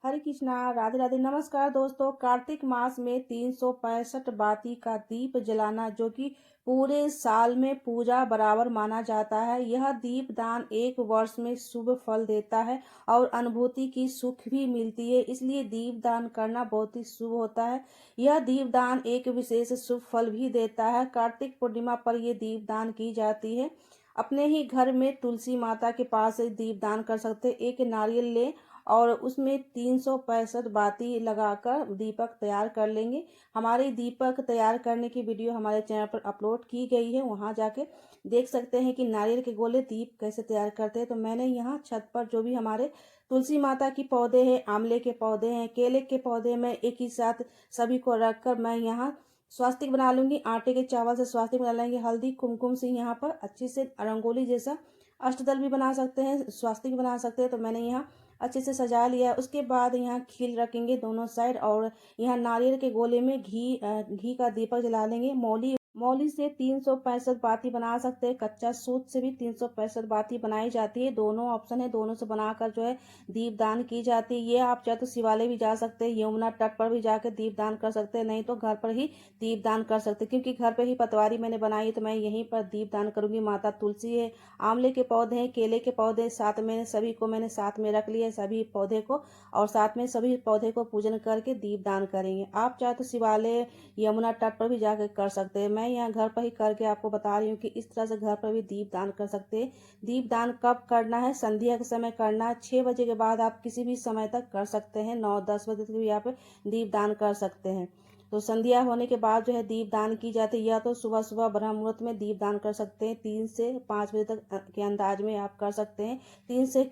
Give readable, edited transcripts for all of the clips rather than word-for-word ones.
हरे कृष्णा, राधे राधे। नमस्कार दोस्तों, कार्तिक मास में 365 बाती का दीप जलाना जो कि पूरे साल में पूजा बराबर माना जाता है। यह दीप दान एक वर्ष में शुभ फल देता है और अनुभूति की सुख भी मिलती है, इसलिए दीप दान करना बहुत ही शुभ होता है। यह दीप दान एक विशेष शुभ फल भी देता है। कार्तिक पूर्णिमा पर यह दीप दान की जाती है। अपने ही घर में तुलसी माता के पास दीप दान कर सकते हैं। एक नारियल लें और उसमें 365 बाती लगाकर दीपक तैयार कर लेंगे। हमारे दीपक तैयार करने की वीडियो हमारे चैनल पर अपलोड की गई है, वहां जाके देख सकते हैं कि नारियल के गोले दीप कैसे तैयार करते हैं। तो मैंने यहाँ छत पर जो भी हमारे तुलसी माता की पौधे हैं, आंवले के पौधे हैं, केले के पौधे, मैं एक ही साथ सभी को रखकर मैं यहाँ स्वास्तिक बना लूंगी। आटे के चावल से स्वास्तिक बना लेंगे। हल्दी कुमकुम से यहाँ पर अच्छे से रंगोली जैसा अष्टदल भी बना सकते हैं, स्वास्तिक बना सकते हैं। तो मैंने यहाँ अच्छे से सजा लिया है। उसके बाद यहाँ खील रखेंगे दोनों साइड और यहाँ नारियल के गोले में घी का दीपक जला लेंगे। मौली मौली से 365 बाती बना सकते हैं। कच्चा सूत से भी 365 बाती बनाई जाती है। दोनों ऑप्शन है, दोनों से बनाकर जो है दीप दान की जाती है। ये आप चाहे तो शिवालय भी जा सकते हैं, यमुना तट पर भी जाकर दीप दान कर सकते हैं, नहीं तो घर पर ही दीप दान कर सकते हैं। क्योंकि घर पे ही पतवारी मैंने बनाई है तो मैं यहीं पर दीप दान करूंगी। माता तुलसी है, आंवले के पौधे हैं, केले के पौधे साथ में सभी को मैंने साथ में रख लिया है, सभी पौधे को, और साथ में सभी पौधे को पूजन करके दीप दान करेंगे। आप चाहे तो शिवालय यमुना तट पर भी जाकर कर सकते हैं। मैं यहाँ घर पर ही करके आपको बता रही हूँ कि इस तरह से घर पर भी दीप दान कर सकते हैं। दीप दान कब करना है? संध्या के समय करना है। 6 बजे के बाद आप किसी भी समय तक कर सकते हैं। 9-10 बजे तक भी आप दीप दान कर सकते हैं। तो संध्या होने के बाद जो है दीप दान की जाती है। या तो सुबह सुबह ब्रह्म मुहूर्त में दीप दान कर सकते हैं, 3 से 5 बजे तक के अंदाज में आप कर सकते हैं। 3 से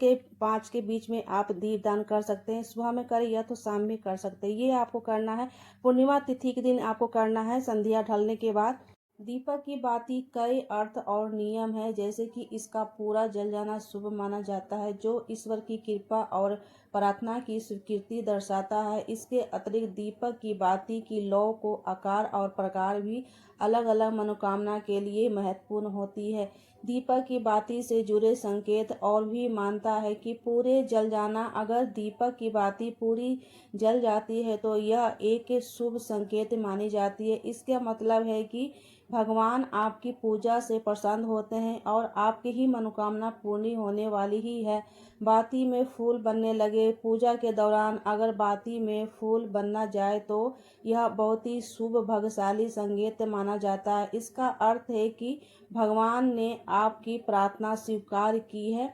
5 के बीच में आप दीप दान कर सकते हैं। सुबह में करें या तो शाम में कर सकते हैं। ये आपको करना है पूर्णिमा तिथि के दिन, आपको करना है संध्या ढलने के बाद। दीपक की बाती कई अर्थ और नियम है, जैसे कि इसका पूरा जल जाना शुभ माना जाता है, जो ईश्वर की कृपा और प्रार्थना की स्वीकृति दर्शाता है। इसके अतिरिक्त दीपक की बाती की लौ को आकार और प्रकार भी अलग अलग मनोकामना के लिए महत्वपूर्ण होती है। दीपक की बाती से जुड़े संकेत और भी मानता है कि पूरे जल जाना, अगर दीपक की बाती पूरी जल जाती है तो यह एक शुभ संकेत मानी जाती है। इसका मतलब है कि भगवान आपकी पूजा से प्रसन्न होते हैं और आपकी ही मनोकामना पूर्ण होने वाली ही है। बाती में फूल बनने लगे। पूजा के दौरान अगर बाती में फूल बनना जाए तो यह बहुत ही शुभ भाग्यशाली संकेत माना जाता है। इसका अर्थ है कि भगवान ने आपकी प्रार्थना स्वीकार की है।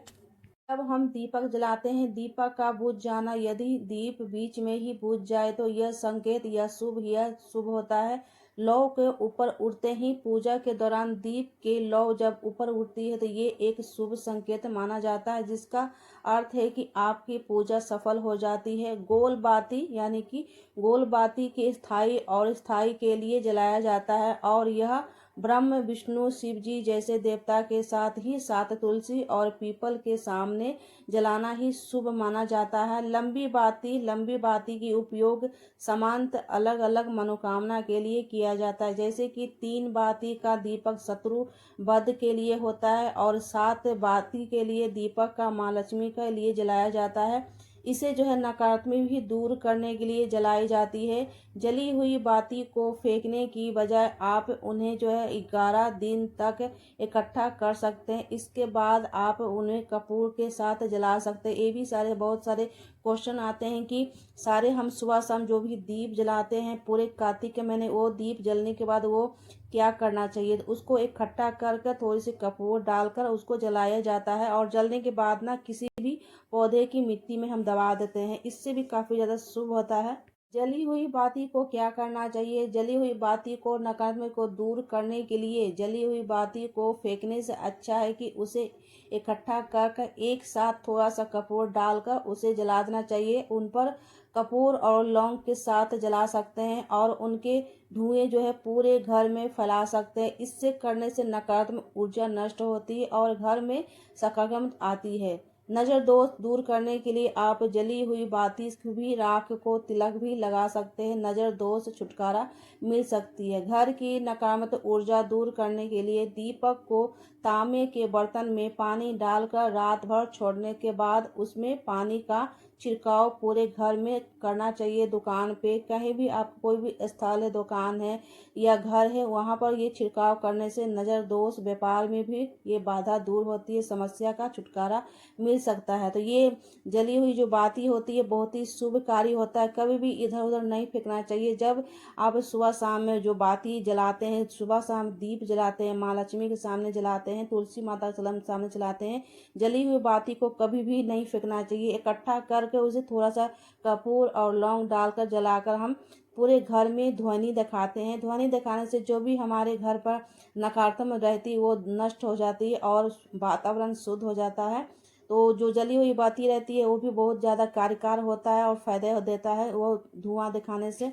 जब हम दीपक जलाते हैं, दीपक का बुझ जाना, यदि दीप बीच में ही बुझ जाए तो यह संकेत यह शुभ होता है। लौ के ऊपर उड़ते ही पूजा के दौरान दीप के लौ जब ऊपर उड़ती है तो ये एक शुभ संकेत माना जाता है, जिसका अर्थ है कि आपकी पूजा सफल हो जाती है। गोल बाती यानी कि गोल बाती के स्थायी के लिए जलाया जाता है और यह ब्रह्म विष्णु शिव जी जैसे देवता के साथ ही साथ तुलसी और पीपल के सामने जलाना ही शुभ माना जाता है। लंबी बाती की उपयोग समांत अलग अलग मनोकामना के लिए किया जाता है, जैसे कि 3 बाती का दीपक शत्रु वध के लिए होता है और 7 बाती के लिए दीपक का माँ लक्ष्मी के लिए जलाया जाता है। इसे जो है नकारात्मक भी दूर करने के लिए जलाई जाती है। जली हुई बाती को फेंकने की बजाय आप उन्हें जो है 11 दिन तक इकट्ठा कर सकते हैं। इसके बाद आप उन्हें कपूर के साथ जला सकते हैं। ये भी बहुत सारे क्वेश्चन आते हैं कि सारे हम सुबह शाम जो भी दीप जलाते हैं पूरे कार्तिक के महीने, वो दीप जलने के बाद वो क्या करना चाहिए? तो उसको इकट्ठा कर थोड़ी सी कपूर डालकर उसको जलाया जाता है और जलने के बाद ना किसी भी पौधे की मिट्टी में हम दबा देते हैं। इससे भी काफी ज्यादा शुभ होता है। जली हुई बाती को क्या करना चाहिए? जली हुई बाती को नकारात्मक को दूर करने के लिए जली हुई बाती को फेंकने से अच्छा है कि उसे इकट्ठा कर एक साथ थोड़ा सा कपूर डालकर उसे जला देना चाहिए। उन पर कपूर और लौंग के साथ जला सकते हैं और उनके धुएं जो है पूरे घर में फैला सकते हैं। इससे करने से नकारात्मक ऊर्जा नष्ट होती है और घर में सकारात्मक आती है। नजर दोष दूर करने के लिए आप जली हुई बाती भी राख को तिलक भी लगा सकते हैं। नजर दोष छुटकारा मिल सकती है। घर की नकारात्मक ऊर्जा दूर करने के लिए दीपक को तांबे के बर्तन में पानी डालकर रात भर छोड़ने के बाद उसमें पानी का छिड़काव पूरे घर में करना चाहिए। दुकान पे कहीं भी आप कोई भी स्थल है, दुकान है या घर है, वहाँ पर ये छिड़काव करने से नज़र दोष व्यापार में भी ये बाधा दूर होती है, समस्या का छुटकारा मिल सकता है। तो ये जली हुई जो बाती होती है बहुत ही शुभकारी होता है, कभी भी इधर उधर नहीं फेंकना चाहिए। जब आप सुबह शाम में जो बाती जलाते हैं, सुबह शाम दीप जलाते हैं, माँ लक्ष्मी के सामने जलाते हैं, तुलसी माता के सामने जलाते हैं, जली हुई बाती को कभी भी नहीं फेंकना चाहिए। इकट्ठा करके उसे थोड़ा सा कपूर और लौंग डालकर जलाकर हम पूरे घर में ध्वनि दिखाते हैं। ध्वनि दिखाने से जो भी हमारे घर पर नकारात्मक रहती है वो नष्ट हो जाती है और वातावरण शुद्ध हो जाता है। तो जो जली हुई बाती रहती है वो भी बहुत ज़्यादा कार्यकार होता है और फायदे देता है वो धुआं दिखाने से।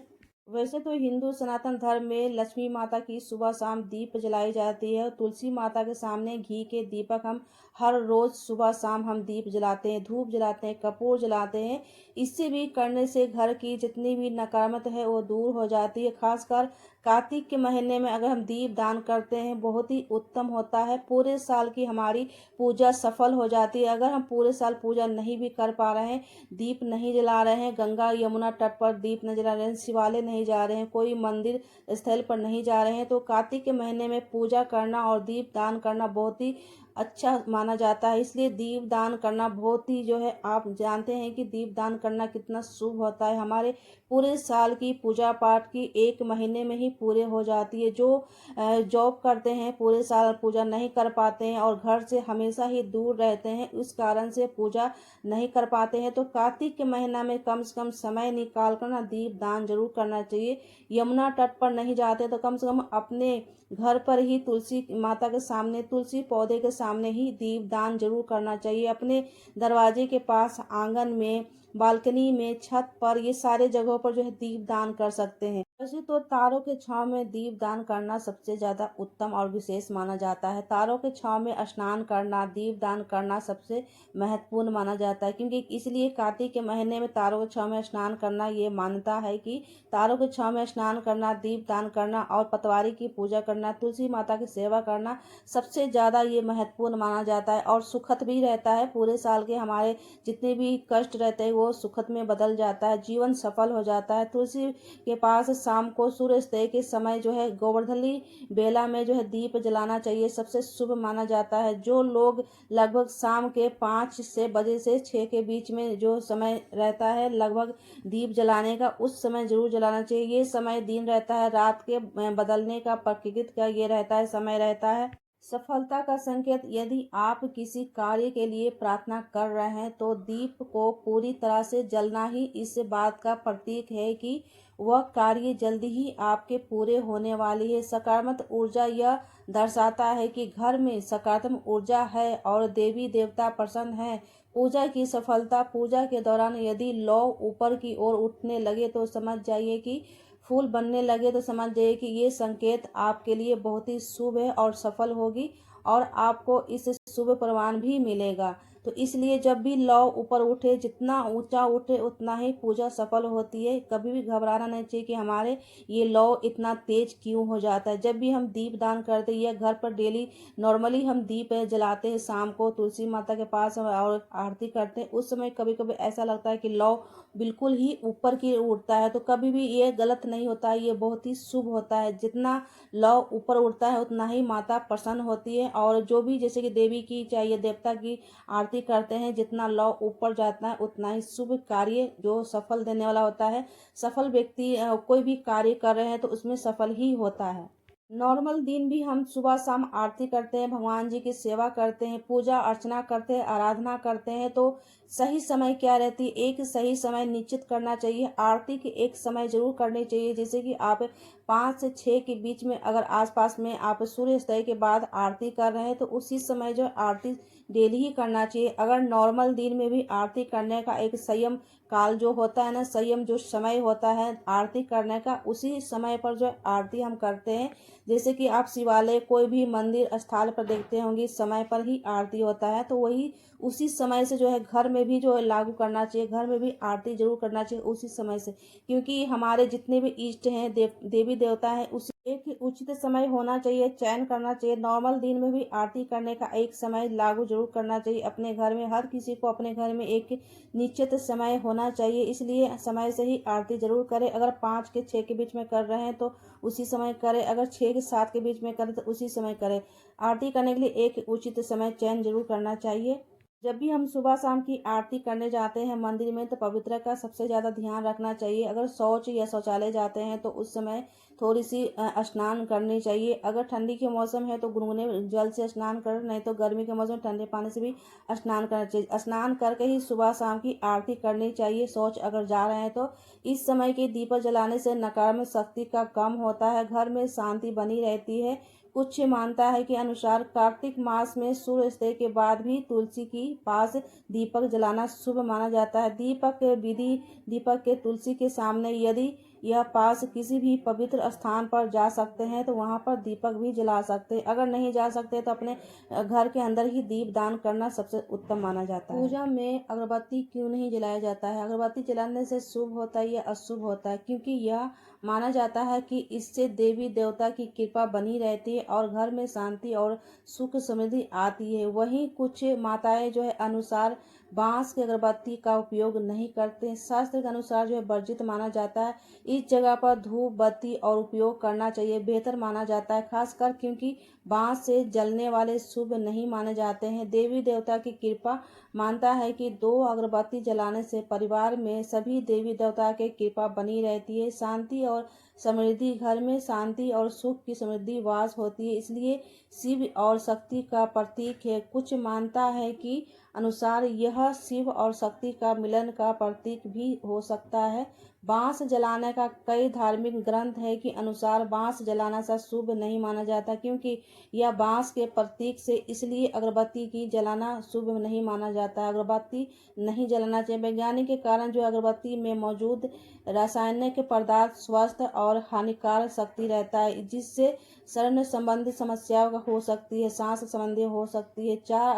वैसे तो हिंदू सनातन धर्म में लक्ष्मी माता की सुबह शाम दीप जलाई जाती है। तुलसी माता के सामने घी के दीपक हम हर रोज सुबह शाम हम दीप जलाते हैं, धूप जलाते हैं, कपूर जलाते हैं। इससे भी करने से घर की जितनी भी नकारात्मक है वो दूर हो जाती है। खासकर कार्तिक के महीने में अगर हम दीप दान करते हैं बहुत ही उत्तम होता है। पूरे साल की हमारी पूजा सफल हो जाती है। अगर हम पूरे साल पूजा नहीं भी कर पा रहे हैं, दीप नहीं जला रहे हैं, गंगा यमुना तट पर दीप नहीं जला रहे हैं, शिवालय नहीं जा रहे हैं, कोई मंदिर स्थल पर नहीं जा रहे हैं, तो कार्तिक के महीने में पूजा करना और दीप दान करना बहुत ही अच्छा माना जाता है। इसलिए दीप दान करना बहुत ही जो है, आप जानते हैं कि दीप दान करना कितना शुभ होता है। हमारे पूरे साल की पूजा पाठ की एक महीने में ही पूरे हो जाती है। जो जॉब करते हैं पूरे साल पूजा नहीं कर पाते हैं और घर से हमेशा ही दूर रहते हैं, उस कारण से पूजा नहीं कर पाते हैं, तो कार्तिक के महीना में कम से कम समय निकाल कर ना दीप दान जरूर करना चाहिए। यमुना तट पर नहीं जाते तो कम से कम अपने घर पर ही तुलसी माता के सामने, तुलसी पौधे के सामने ही दीप दान जरूर करना चाहिए। अपने दरवाजे के पास, आंगन में, बालकनी में, छत पर, ये सारे जगहों पर जो है दीप दान कर सकते हैं। वैसे तो तारों के छांव में दीप दान करना सबसे ज्यादा उत्तम और विशेष माना जाता है। तारों के छांव में स्नान करना, दीप दान करना सबसे महत्वपूर्ण माना जाता है, क्योंकि इसलिए कार्तिक के महीने में तारों के छांव में स्नान करना ये मान्यता है कि तारों के छांव में स्नान करना, दीप दान करना और पतवारी की पूजा करना, तुलसी माता की सेवा करना सबसे ज़्यादा ये महत्वपूर्ण माना जाता है और सुखद भी रहता है। पूरे साल के हमारे जितने भी कष्ट रहते हैं वो सुखद में बदल जाता है, जीवन सफल हो जाता है। तुलसी के पास शाम को सूर्योदय के समय जो है गोवर्धनी बेला में जो है दीप जलाना चाहिए, सबसे शुभ माना जाता है। जो लोग लगभग शाम के 5 से बजे से 6 के बीच में जो समय रहता है लगभग दीप जलाने का, उस समय जरूर जलाना चाहिए। ये समय दिन रहता है, रात के बदलने का, प्रकृति का ये रहता है, समय रहता है। सफलता का संकेत, यदि आप किसी कार्य के लिए प्रार्थना कर रहे हैं तो दीप को पूरी तरह से जलना ही इस बात का प्रतीक है कि वह कार्य जल्दी ही आपके पूरे होने वाली है। सकारात्मक ऊर्जा यह दर्शाता है कि घर में सकारात्मक ऊर्जा है और देवी देवता प्रसन्न है। पूजा की सफलता, पूजा के दौरान यदि लौ ऊपर की ओर उठने लगे तो समझ जाइए कि फूल बनने लगे तो समझ जाइए कि ये संकेत आपके लिए बहुत ही शुभ है और सफल होगी और आपको इस शुभ प्रमाण भी मिलेगा। तो इसलिए जब भी लौ ऊपर उठे, जितना ऊंचा उठे उतना ही पूजा सफल होती है। कभी भी घबराना नहीं चाहिए कि हमारे ये लौ इतना तेज क्यों हो जाता है। जब भी हम दीप दान करते हैं या घर पर डेली नॉर्मली हम दीप जलाते हैं शाम को तुलसी माता के पास और आरती करते हैं, उस समय कभी कभी ऐसा लगता है कि लौ बिल्कुल ही ऊपर की उड़ता है, तो कभी भी ये गलत नहीं होता है, ये बहुत ही शुभ होता है। जितना लौ ऊपर उड़ता है उतना ही माता प्रसन्न होती है और जो भी जैसे कि देवी की चाहे देवता की आरती करते हैं, जितना लौ ऊपर जाता है उतना ही शुभ कार्य जो सफल देने वाला होता है। सफल व्यक्ति कोई भी कार्य कर रहे हैं तो उसमें सफल ही होता है। नॉर्मल दिन भी हम सुबह शाम आरती करते हैं, भगवान जी की सेवा करते हैं, पूजा अर्चना करते हैं, आराधना करते हैं, तो सही समय क्या रहती है, एक सही समय निश्चित करना चाहिए। आरती की एक समय जरूर करनी चाहिए, जैसे कि आप 5 से 6 के बीच में अगर आसपास में आप सूर्योदय के बाद आरती कर रहे हैं तो उसी समय जो आरती डेली ही करना चाहिए। अगर नॉर्मल दिन में भी आरती करने का एक संयम काल जो होता है ना, संयम जो समय होता है आरती करने का, उसी समय पर जो आरती हम करते हैं। जैसे कि आप शिवालय कोई भी मंदिर स्थल पर देखते होंगे समय पर ही आरती होता है, तो वही उसी समय से जो है घर में भी जो है लागू करना चाहिए। घर में भी आरती जरूर करना चाहिए उसी समय से, क्योंकि हमारे जितने भी इष्ट हैं देवी देवता हैं उसी एक उचित समय होना चाहिए, चयन करना चाहिए। नॉर्मल दिन में भी आरती करने का एक समय लागू जरूर करना चाहिए। अपने घर में हर किसी को अपने घर में एक निश्चित समय होना चाहिए, इसलिए समय से ही आरती जरूर करें। अगर 5 के 6 के बीच में कर रहे हैं तो उसी समय करें, अगर 6 के 7 के बीच में करें तो उसी समय करें। आरती करने के लिए एक उचित समय चयन जरूर करना चाहिए। जब भी हम सुबह शाम की आरती करने जाते हैं मंदिर में तो पवित्रता का सबसे ज़्यादा ध्यान रखना चाहिए। अगर शौच या शौचालय जाते हैं तो उस समय थोड़ी सी स्नान करनी चाहिए। अगर ठंडी के मौसम है तो गुनगुने जल से स्नान करें, नहीं तो गर्मी के मौसम में ठंडे पानी से भी स्नान करना चाहिए। स्नान करके ही सुबह शाम की आरती करनी चाहिए। शौच अगर जा रहे हैं तो इस समय के दीपक जलाने से नकारात्मक शक्ति का कम होता है, घर में शांति बनी रहती है। कुछ मानता है कि अनुसार कार्तिक मास में सूर्योदय के बाद भी तुलसी की पास दीपक जलाना शुभ माना जाता है। दीपक के तुलसी के सामने यदि यह पास किसी भी पवित्र स्थान पर जा सकते हैं तो वहां पर दीपक भी जला सकते हैं। अगर नहीं जा सकते तो अपने घर के अंदर ही दीप दान करना सबसे उत्तम माना जाता है। पूजा में अगरबत्ती क्यों नहीं जलाया जाता है? अगरबत्ती जलाने से शुभ होता है या अशुभ होता है? क्योंकि यह माना जाता है कि इससे देवी देवता की कृपा बनी रहती है और घर में शांति और सुख समृद्धि आती है। वहीं कुछ माताएं जो है अनुसार बांस की अगरबत्ती का उपयोग नहीं करते हैं। शास्त्र के अनुसार जो है वर्जित माना जाता है। इस जगह पर धूप बत्ती और उपयोग करना चाहिए, बेहतर माना जाता है, खासकर क्योंकि बांस से जलने वाले शुभ नहीं माने जाते हैं। देवी देवता की कृपा मानता है कि 2 अगरबत्ती जलाने से परिवार में सभी देवी देवता की कृपा बनी रहती है, शांति और समृद्धि, घर में शांति और सुख की समृद्धि वास होती है, इसलिए शिव और शक्ति का प्रतीक है। कुछ मानता है कि अनुसार यह शिव और शक्ति का मिलन का प्रतीक भी हो सकता है। बांस जलाने का कई धार्मिक ग्रंथ है कि अनुसार बांस जलाना सा शुभ नहीं माना जाता, क्योंकि यह बांस के प्रतीक से, इसलिए अगरबत्ती की जलाना शुभ नहीं माना जाता है। अगरबत्ती नहीं जलाना चाहिए। वैज्ञानिक के कारण जो अगरबत्ती में मौजूद रासायनिक पदार्थ स्वस्थ और हानिकारक शक्ति रहता है, जिससे शरण संबंधी समस्याओं का हो सकती है, सांस संबंधी हो सकती है। 4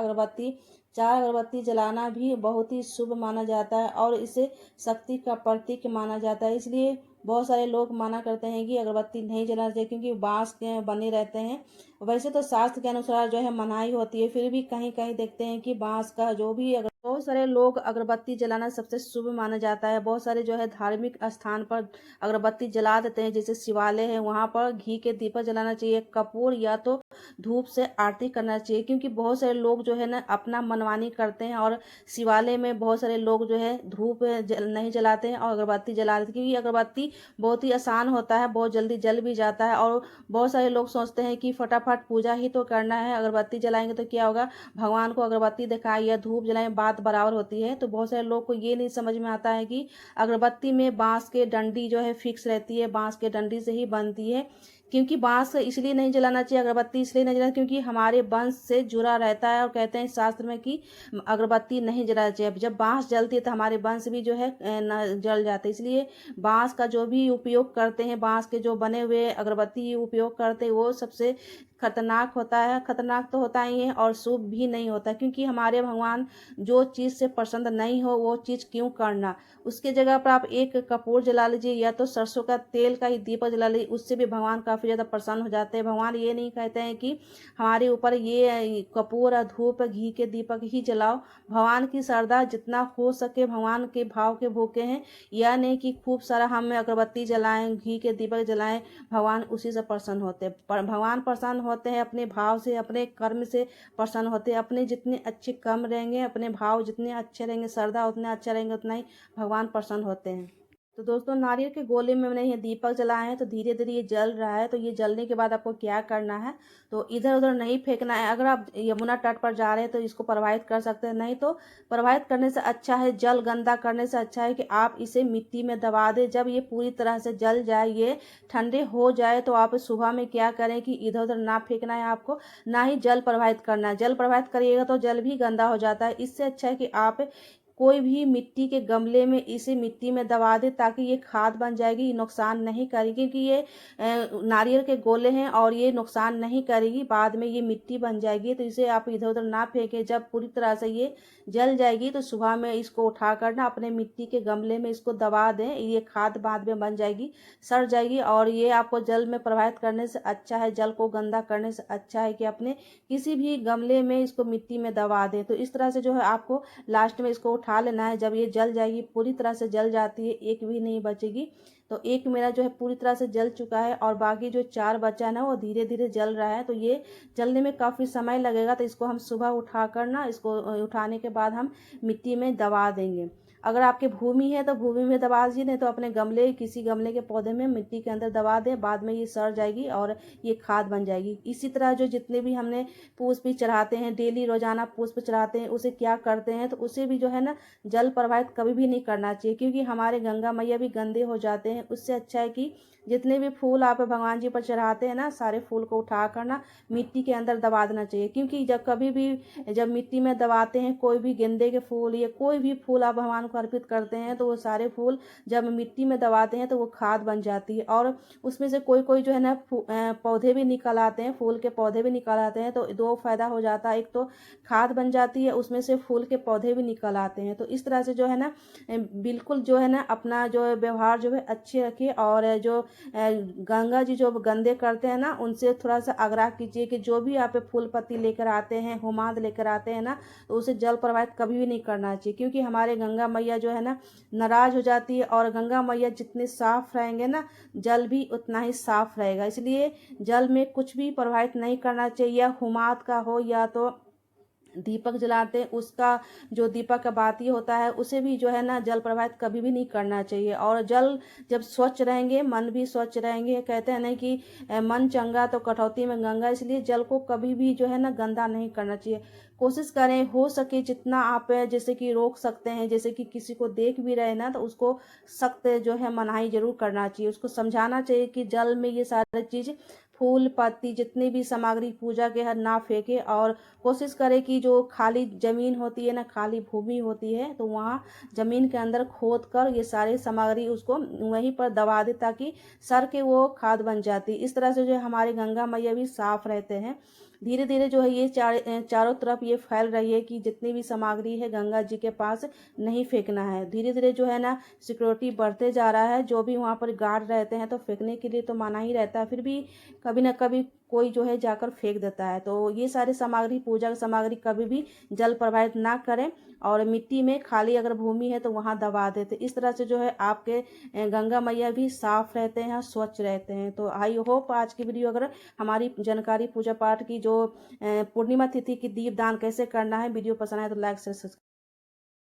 अगरबत्ती जलाना भी बहुत ही शुभ माना जाता है और इसे शक्ति का प्रतीक माना जाता है, इसलिए बहुत सारे लोग माना करते हैं कि अगरबत्ती नहीं जलाना चाहिए क्योंकि बांस के बने रहते हैं। वैसे तो शास्त्र के अनुसार जो है मनाही होती है, फिर भी कहीं कहीं देखते हैं कि बांस का जो भी बहुत सारे लोग अगरबत्ती जलाना सबसे शुभ माना जाता है। बहुत सारे जो है धार्मिक स्थान पर अगरबत्ती जला देते हैं, जैसे शिवालय है, वहां पर घी के दीपक जलाना चाहिए, कपूर या तो धूप से आरती करना चाहिए, क्योंकि बहुत सारे लोग जो है ना अपना मनमानी करते हैं और शिवालय में बहुत सारे लोग जो है धूप नहीं जलाते हैं और अगरबत्ती जला देते हैं, क्योंकि अगरबत्ती बहुत ही आसान होता है, बहुत जल्दी जल भी जाता है। और बहुत सारे लोग सोचते हैं कि फटाफट पूजा ही तो करना है, अगरबत्ती जलाएंगे तो क्या होगा, भगवान को अगरबत्ती दिखाएं या धूप जलाएं, बात बराबर होती है। तो बहुत सारे लोग को ये नहीं समझ में आता है कि अगरबत्ती में बांस के डंडी जो है फिक्स रहती है, बांस के डंडी से ही बनती है। क्योंकि बांस इसलिए नहीं जलाना चाहिए, अगरबत्ती इसलिए नहीं जलाना क्योंकि हमारे वंश से जुड़ा रहता है, और कहते हैं शास्त्र में कि अगरबत्ती नहीं जलाना चाहिए। जब बांस जलती है तो हमारे वंश भी जो है जल जाते हैं, इसलिए बांस का जो भी उपयोग करते हैं, बांस के जो बने हुए अगरबत्ती उपयोग करते हैं, वो सबसे खतरनाक होता है। खतरनाक तो होता ही है और शुभ भी नहीं होता, क्योंकि हमारे भगवान जो चीज़ से पसंद नहीं हो वो चीज़ क्यों करना। उसके जगह पर आप एक कपूर जला लीजिए या तो सरसों का तेल का ही दीपक जला लीजिए, उससे भी भगवान काफ़ी ज़्यादा प्रसन्न हो जाते हैं। भगवान ये नहीं कहते हैं कि हमारे ऊपर ये कपूर और धूप घी के दीपक ही जलाओ। भगवान की श्रद्धा जितना हो सके भगवान के भाव के भूखे हैं, यह नहीं कि खूब सारा हम अगरबत्ती जलाएं, घी के दीपक जलाएं, भगवान उसी से प्रसन्न होते हैं। पर भगवान प्रसन्न होते हैं अपने भाव से, अपने कर्म से प्रसन्न होते हैं। अपने जितने अच्छे कर्म रहेंगे, अपने भाव जितने अच्छे रहेंगे, श्रद्धा उतने अच्छा रहेंगे, उतना ही भगवान प्रसन्न होते हैं। तो दोस्तों नारियल के गोले में मैंने ये दीपक जलाए हैं, तो धीरे धीरे ये जल रहा है। तो ये जलने के बाद आपको क्या करना है, तो इधर उधर नहीं फेंकना है। अगर आप यमुना तट पर जा रहे हैं तो इसको प्रवाहित कर सकते हैं, नहीं तो प्रवाहित करने से अच्छा है, जल गंदा करने से अच्छा है कि आप इसे मिट्टी में दबा दें। जब ये पूरी तरह से जल जाए, ये ठंडे हो जाए, तो आप सुबह में क्या करें कि इधर उधर ना फेंकना है आपको, ना ही जल प्रवाहित करना है। जल प्रवाहित करिएगा तो जल भी गंदा हो जाता है। इससे अच्छा है कि आप कोई भी मिट्टी के गमले में इसे मिट्टी में दबा दें ताकि ये खाद बन जाएगी, ये नुकसान नहीं करेगी क्योंकि ये नारियल के गोले हैं और ये नुकसान नहीं करेगी, बाद में ये मिट्टी बन जाएगी। तो इसे आप इधर उधर ना फेंकें। जब पूरी तरह से ये जल जाएगी तो सुबह में इसको उठा कर ना अपने मिट्टी के गमले में इसको दबा दें, ये खाद बाद में बन जाएगी, सड़ जाएगी। और ये आपको जल में प्रवाहित करने से अच्छा है, जल को गंदा करने से अच्छा है कि अपने किसी भी गमले में इसको मिट्टी में दबा दें। तो इस तरह से जो है आपको लास्ट में इसको उठा लेना है। जब ये जल जाएगी, पूरी तरह से जल जाती है, एक भी नहीं बचेगी। तो एक मेरा जो है पूरी तरह से जल चुका है और बाकी जो 4 बचा है ना वो धीरे धीरे जल रहा है। तो ये जलने में काफ़ी समय लगेगा। तो इसको हम सुबह उठा कर ना, इसको उठाने के बाद हम मिट्टी में दबा देंगे। अगर आपके भूमि है तो भूमि में दबा दीजिए, नहीं तो अपने गमले, किसी गमले के पौधे में मिट्टी के अंदर दबा दें, बाद में ये सड़ जाएगी और ये खाद बन जाएगी। इसी तरह जो जितने भी हमने पुष्प चढ़ाते हैं, डेली रोजाना पुष्प चढ़ाते हैं, उसे क्या करते हैं तो उसे भी जो है ना जल प्रवाहित कभी भी नहीं करना चाहिए, क्योंकि हमारे गंगा मैया भी गंदे हो जाते हैं। उससे अच्छा है कि जितने भी फूल आप भगवान जी पर चढ़ाते हैं ना, सारे फूल को उठा कर ना मिट्टी के अंदर दबा देना चाहिए। क्योंकि जब कभी भी जब मिट्टी में दबाते हैं कोई भी गेंदे के फूल या कोई भी फूल आप भगवान को अर्पित करते हैं, तो वो सारे फूल जब मिट्टी में दबाते हैं तो वो खाद बन जाती है। और उसमें से कोई कोई जो है ना पौधे भी निकल आते हैं, फूल के पौधे भी निकल आते हैं। तो 2 फायदा हो जाता है, एक तो खाद बन जाती है, उसमें से फूल के पौधे भी निकल आते हैं। तो इस तरह से जो है ना बिल्कुल जो है ना अपना जो व्यवहार जो है अच्छे रखिए। और जो गंगा जी जो गंदे करते हैं ना, उनसे थोड़ा सा आग्रह कीजिए कि जो भी आप फूल पत्ती लेकर आते हैं, हुमाद लेकर आते हैं ना, तो उसे जल प्रवाहित कभी भी नहीं करना चाहिए। क्योंकि हमारे गंगा मैया जो है ना नाराज हो जाती है, और गंगा मैया जितने साफ रहेंगे ना, जल भी उतना ही साफ रहेगा। इसलिए जल में कुछ भी प्रवाहित नहीं करना चाहिए, या हुमाद का हो या तो दीपक जलाते हैं उसका जो दीपक का बाती होता है उसे भी जो है ना जल प्रवाहित कभी भी नहीं करना चाहिए। और जल जब स्वच्छ रहेंगे, मन भी स्वच्छ रहेंगे। कहते हैं नहीं कि मन चंगा तो कटौती में गंगा, इसलिए जल को कभी भी जो है ना गंदा नहीं करना चाहिए। कोशिश करें हो सके जितना आप जैसे कि रोक सकते हैं, जैसे कि किसी को देख भी रहे ना तो उसको सख्त जो है मनाही जरूर करना चाहिए, उसको समझाना चाहिए कि जल में ये सारी चीज़, फूल पत्ती जितनी भी सामग्री पूजा के है ना फेंके। और कोशिश करें कि जो खाली ज़मीन होती है ना, खाली भूमि होती है, तो वहाँ ज़मीन के अंदर खोद कर ये सारी सामग्री उसको वहीं पर दबा दे ताकि सर के वो खाद बन जाती। इस तरह से जो है हमारे गंगा मैया भी साफ रहते हैं। धीरे धीरे जो है ये चारों तरफ ये फैल रही है कि जितनी भी सामग्री है गंगा जी के पास नहीं फेंकना है। धीरे धीरे जो है ना सिक्योरिटी बढ़ते जा रहा है, जो भी वहाँ पर गार्ड रहते हैं तो फेंकने के लिए तो मना ही रहता है, फिर भी कभी ना कभी कोई जो है जाकर फेंक देता है। तो ये सारी सामग्री, पूजा की सामग्री कभी भी जल प्रवाहित ना करें, और मिट्टी में खाली अगर भूमि है तो वहाँ दबा देते। इस तरह से जो है आपके गंगा मैया भी साफ रहते हैं, स्वच्छ रहते हैं। तो आई होप आज की वीडियो, अगर हमारी जानकारी पूजा पाठ की जो पूर्णिमा तिथि की दीपदान कैसे करना है वीडियो पसंद आए तो लाइक से